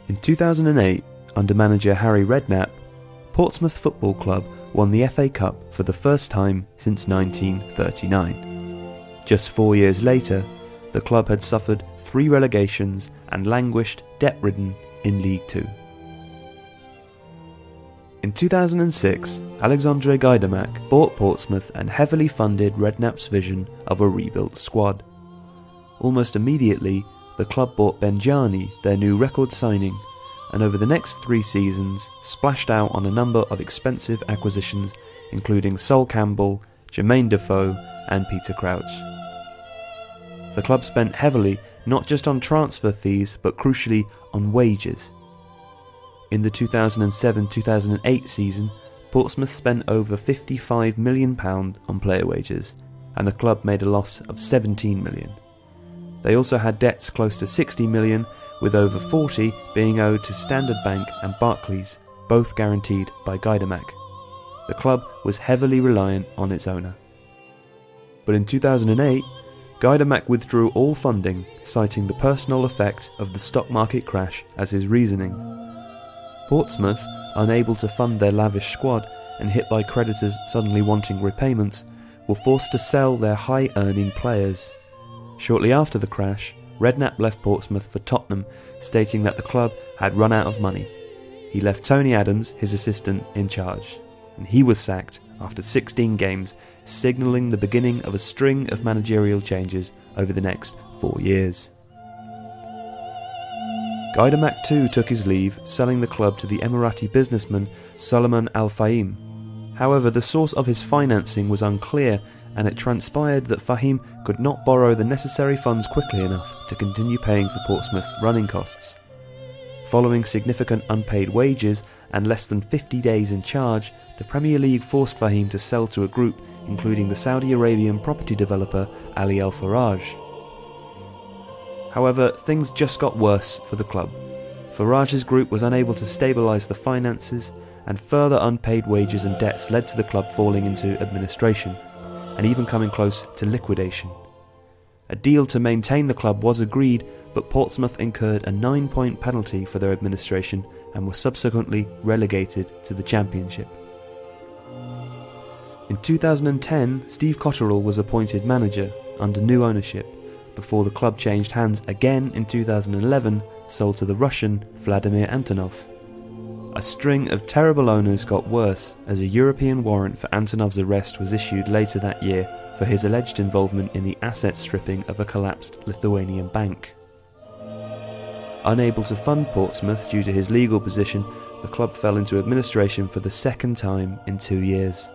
In 2008, under manager Harry Redknapp, Portsmouth Football Club won the FA Cup for the first time since 1939. Just 4 years later, the club had suffered 3 relegations and languished debt-ridden in League Two. In 2006, Alexandre Gaidamak bought Portsmouth and heavily funded Redknapp's vision of a rebuilt squad. Almost immediately, the club bought Benjani, their new record signing, and over the next 3 seasons splashed out on a number of expensive acquisitions including Sol Campbell, Jermaine Defoe and Peter Crouch. The club spent heavily not just on transfer fees but crucially on wages. In the 2007-2008 season, Portsmouth spent over £55 million on player wages, and the club made a loss of £17 million. They also had debts close to £60 million, with over 40 being owed to Standard Bank and Barclays, both guaranteed by Gaidamak. The club was heavily reliant on its owner. But in 2008, Gaidamak withdrew all funding, citing the personal effect of the stock market crash as his reasoning. Portsmouth, unable to fund their lavish squad and hit by creditors suddenly wanting repayments, were forced to sell their high-earning players. Shortly after the crash, Redknapp left Portsmouth for Tottenham, stating that the club had run out of money. He left Tony Adams, his assistant, in charge, and he was sacked after 16 games, signalling the beginning of a string of managerial changes over the next 4 years. Gaidamak too took his leave, selling the club to the Emirati businessman Suleiman Al Fahim. However, the source of his financing was unclear, and it transpired that Fahim could not borrow the necessary funds quickly enough to continue paying for Portsmouth's running costs. Following significant unpaid wages and less than 50 days in charge, the Premier League forced Fahim to sell to a group including the Saudi Arabian property developer Ali Al Faraj. However, things just got worse for the club. Faraj's group was unable to stabilise the finances, and further unpaid wages and debts led to the club falling into administration, and even coming close to liquidation. A deal to maintain the club was agreed, but Portsmouth incurred a 9-point penalty for their administration and were subsequently relegated to the Championship. In 2010, Steve Cotterill was appointed manager under new ownership, before the club changed hands again in 2011, sold to the Russian Vladimir Antonov. A string of terrible owners got worse as a European warrant for Antonov's arrest was issued later that year for his alleged involvement in the asset stripping of a collapsed Lithuanian bank. Unable to fund Portsmouth due to his legal position, the club fell into administration for the second time in 2 years.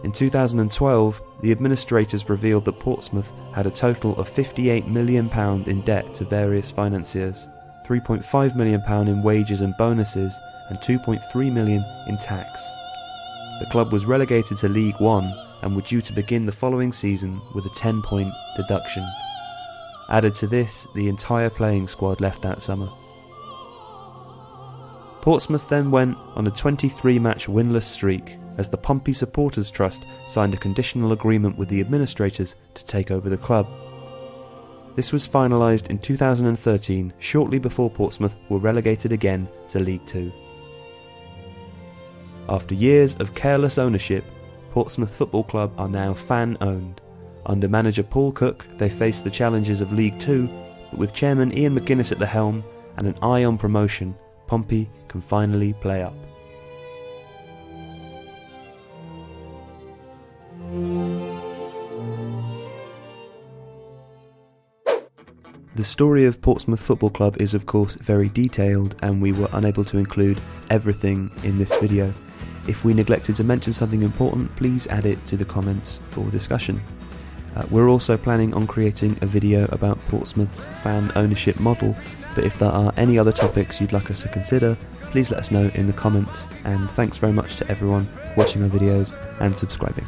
In 2012, the administrators revealed that Portsmouth had a total of £58 million in debt to various financiers, £3.5 million in wages and bonuses, and £2.3 million in tax. The club was relegated to League One and were due to begin the following season with a 10-point deduction. Added to this, the entire playing squad left that summer. Portsmouth then went on a 23-match winless streak as the Pompey Supporters Trust signed a conditional agreement with the administrators to take over the club. This was finalised in 2013, shortly before Portsmouth were relegated again to League Two. After years of careless ownership, Portsmouth Football Club are now fan-owned. Under manager Paul Cook, they face the challenges of League Two, but with chairman Ian McGuinness at the helm and an eye on promotion, Pompey can finally play up. The story of Portsmouth Football Club is of course very detailed, and we were unable to include everything in this video. If we neglected to mention something important, please add it to the comments for discussion. We're also planning on creating a video about Portsmouth's fan ownership model, but if there are any other topics you'd like us to consider, please let us know in the comments, and thanks very much to everyone watching our videos and subscribing.